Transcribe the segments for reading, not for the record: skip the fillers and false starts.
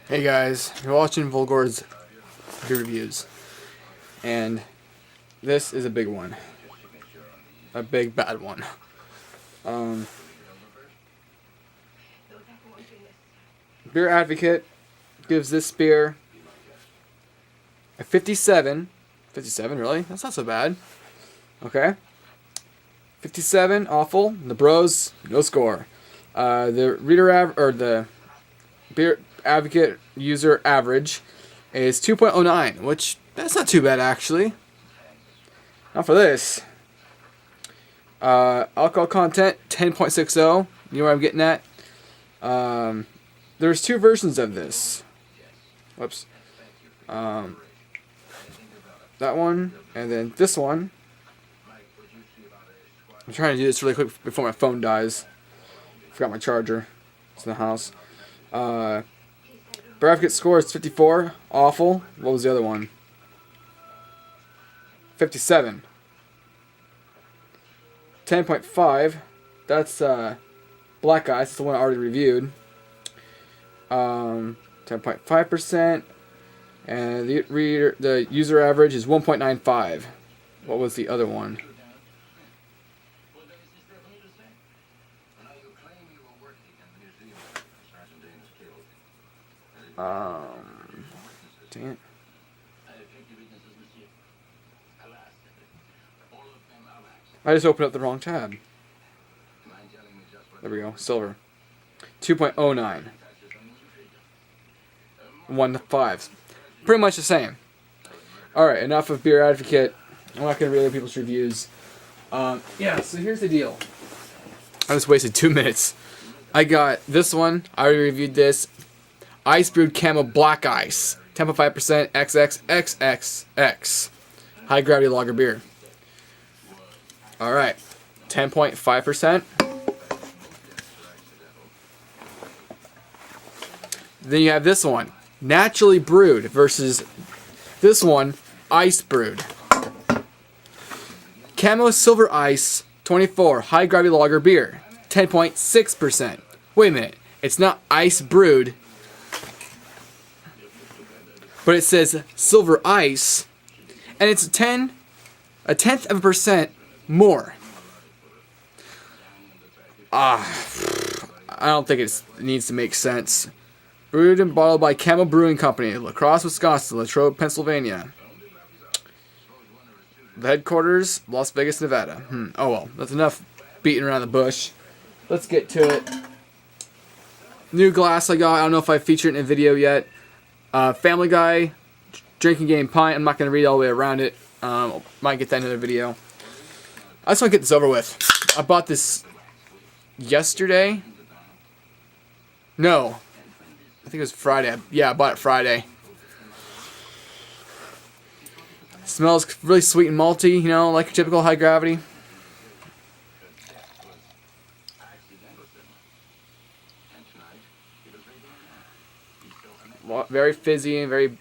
Hey guys, you're watching Volgor's beer reviews, and this is a big one. A big bad one. Beer Advocate gives this beer a 57. 57, really? That's not so bad. Okay. 57, awful. The Bros, no score. The Beer Advocate user average is 2.09, which that's not too bad actually. Now for this, alcohol content 10.60. You know what I'm getting at? There's two versions of this. Whoops. That one and then this one. I'm trying to do this really quick before my phone dies. Forgot my charger. It's in the house. Beer Advocate score is 54. Awful. What was the other one? 57. 10.5. That's Black Ice. It's the one I already reviewed. 10.5%. And the user average is 1.95. What was the other one? Dang it. I just opened up the wrong tab. There we go. Silver. 2.09. 1 to 5. Pretty much the same. Alright, enough of Beer Advocate. I'm not going to read other people's reviews. Yeah, so here's the deal. I just wasted 2 minutes. I got this one. I already reviewed this. Ice Brewed Camo Black Ice. 10.5% XXXXX. High gravity lager beer. Alright. 10.5%. Then you have this one. Naturally brewed versus this one. Ice brewed. Camo Silver Ice 24. High gravity lager beer. 10.6%. Wait a minute. It's not ice brewed. But it says Silver Ice, and it's a tenth of a percent more. I don't think it needs to make sense. Brewed and bottled by Camo Brewing Company, La Crosse, Wisconsin, Latrobe, Pennsylvania. The headquarters, Las Vegas, Nevada. Oh well, that's enough beating around the bush. Let's get to it. New glass I got. I don't know if I featured it in a video yet. Family Guy drinking game pint. I'm not going to read all the way around it. Might get that in another video. I just want to get this over with. I bought this yesterday. No. I think it was Friday. Yeah, I bought it Friday. It smells really sweet and malty, you know, like your typical high gravity. Very fizzy and very...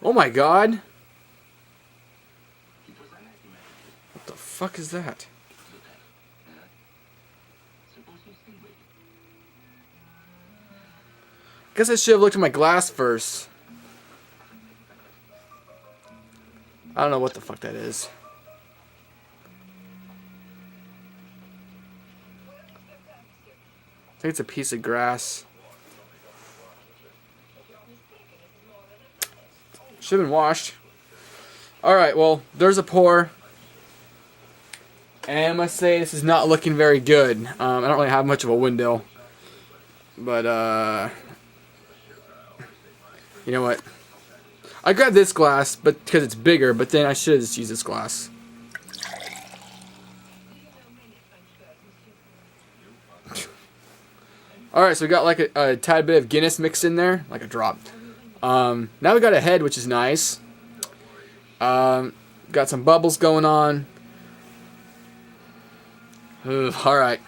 Oh my god! What the fuck is that? Guess I should have looked at my glass first. I don't know what the fuck that is. I think it's a piece of grass. Should have been washed. Alright, well, there's a pour. And I must say, this is not looking very good. I don't really have much of a window. But, you know what? I grabbed this glass but because it's bigger, but then I should have just used this glass. Alright, so we got like a tad bit of Guinness mixed in there. Like a drop. Now we got a head, which is nice. Got some bubbles going on. Alright.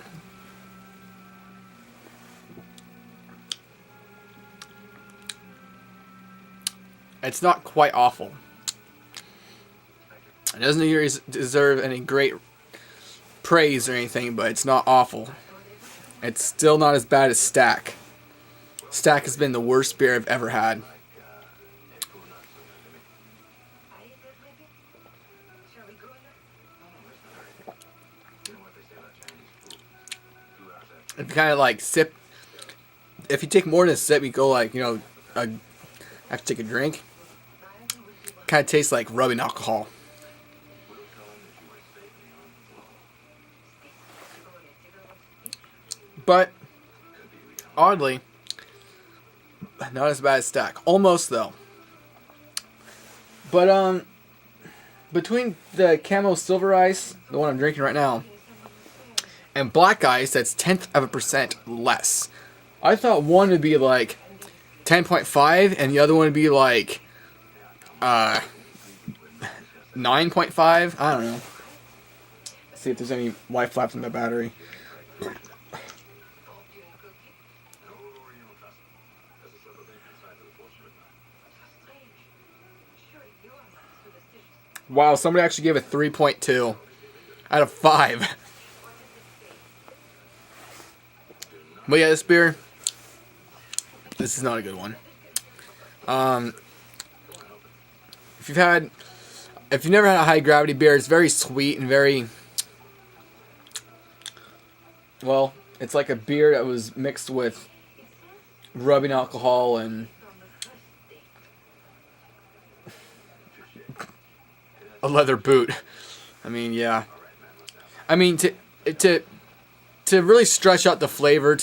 It's not quite awful. It doesn't deserve any great praise or anything, but it's not awful. It's still not as bad as Stack. Stack has been the worst beer I've ever had. If you kind of like sip, if you take more than a sip, you go like, you know, have to take a drink. Kind of tastes like rubbing alcohol. But oddly, not as bad as Stack. Almost though. But between the Camo Silver Ice, the one I'm drinking right now, and Black Ice, that's 0.1% less. I thought one would be like 10.5 and the other one would be like 9.5. I don't know. Let's see if there's any life left in the battery. Wow, somebody actually gave it 3.2 out of 5. But yeah, this beer, this is not a good one. If you've never had a high gravity beer, it's very sweet and very, well, it's like a beer that was mixed with rubbing alcohol and a leather boot. I mean, yeah. I mean, to really stretch out the flavor,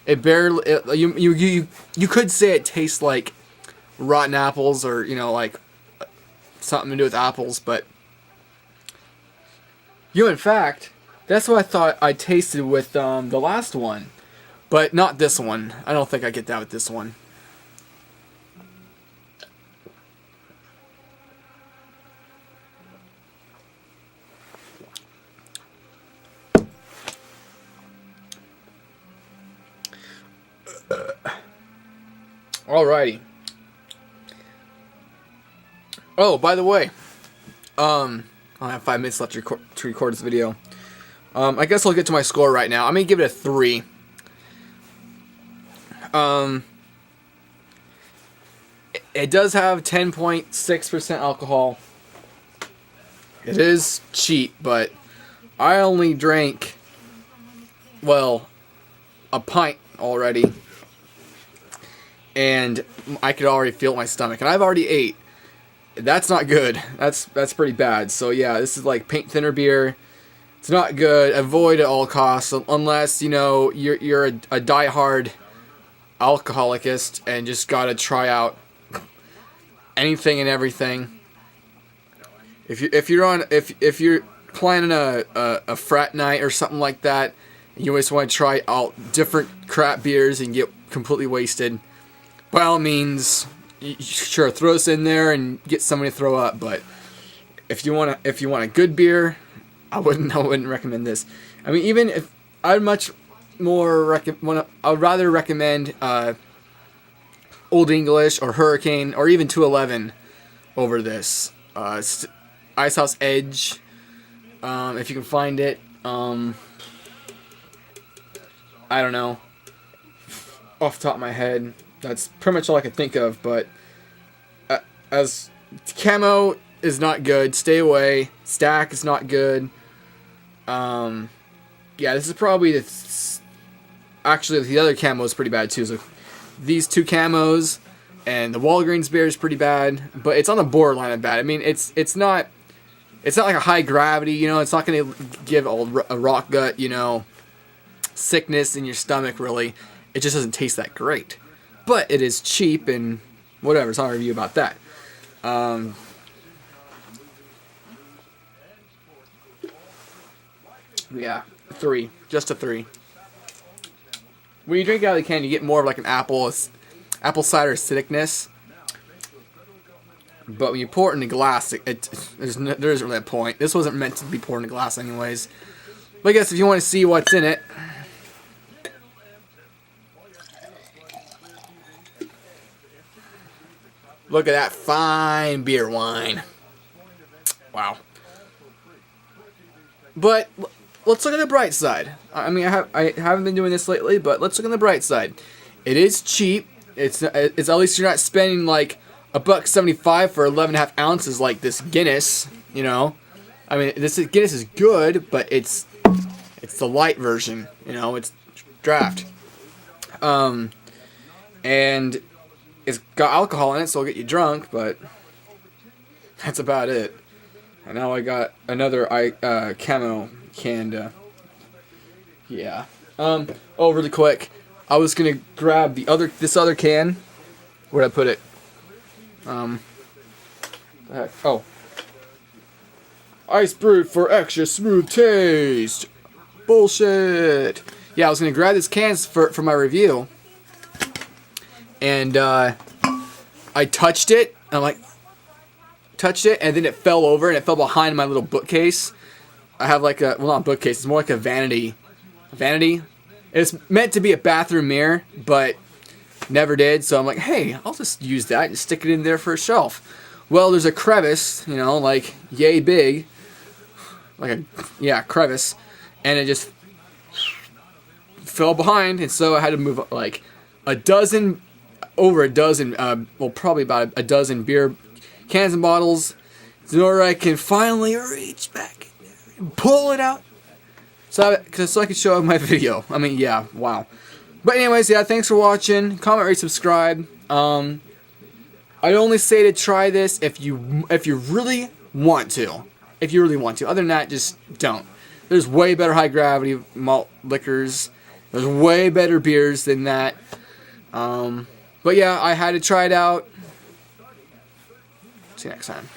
it barely, you could say it tastes like rotten apples, or you know, like something to do with apples, but in fact, that's what I thought I tasted with the last one, but not this one. I don't think I get that with this one. Alrighty. Oh, by the way, I have 5 minutes left to record this video. I guess I'll get to my score right now. I'm gonna give it a 3. It does have 10.6% alcohol. It is cheap, but I only drank, well, a pint already, and I could already feel my stomach, and I've already ate. That's not good. That's pretty bad. So yeah, this is like paint thinner beer. It's not good. Avoid at all costs, unless you know you're a diehard alcoholicist and just gotta try out anything and everything. If you're planning a frat night or something like that, and you always want to try out different crap beers and get completely wasted, by all means, sure, throw this in there and get somebody to throw up. But if you want a good beer, I wouldn't recommend this. I mean, even if I'd much more I would rather recommend Old English or Hurricane or even 211 over this. Ice House Edge, if you can find it. I don't know, off the top of my head. That's pretty much all I can think of, but as Camo is not good, stay away. Stack is not good. Yeah, this is probably actually the other Camo is pretty bad too. So these two Camos and the Walgreens beer is pretty bad, but it's on the borderline of bad. I mean, it's not like a high gravity, you know. It's not going to give a rock gut, you know, sickness in your stomach. Really, it just doesn't taste that great. But it is cheap and whatever. So I'll review about that. Yeah, 3, just a 3. When you drink it out of the can, you get more of like an apple cider acidicness. But when you pour it in a glass, there isn't really a point. This wasn't meant to be poured in a glass, anyways. But I guess if you want to see what's in it. Look at that fine beer wine. Wow. But let's look at the bright side. I mean, I haven't been doing this lately, but let's look on the bright side. It is cheap. It's at least you're not spending like $1.75 for 11.5 ounces like this Guinness. You know, I mean, Guinness is good, but it's the light version. You know, it's draft. And it's got alcohol in it, so it'll get you drunk, but that's about it. And now I got another camo can. Yeah. Oh, really quick. I was gonna grab this other can. Where'd I put it? The heck? Oh. Ice brewed for extra smooth taste. Bullshit. Yeah, I was gonna grab this can for my review, and I touched it. And I'm like, and then it fell over, and it fell behind my little bookcase. I have like a, well, not a bookcase. It's more like a vanity. It's meant to be a bathroom mirror, but never did. So I'm like, hey, I'll just use that and stick it in there for a shelf. Well, there's a crevice, you know, like yay big, like a crevice, and it just fell behind, and so I had to move like over a dozen, well, probably about a dozen beer cans and bottles in order I can finally reach back in there and pull it out. So I can show my video. I mean, yeah, wow. But anyways, yeah, thanks for watching. Comment, rate, subscribe. I'd only say to try this if you really want to. If you really want to. Other than that, just don't. There's way better high gravity malt liquors. There's way better beers than that. But yeah, I had to try it out. See you next time.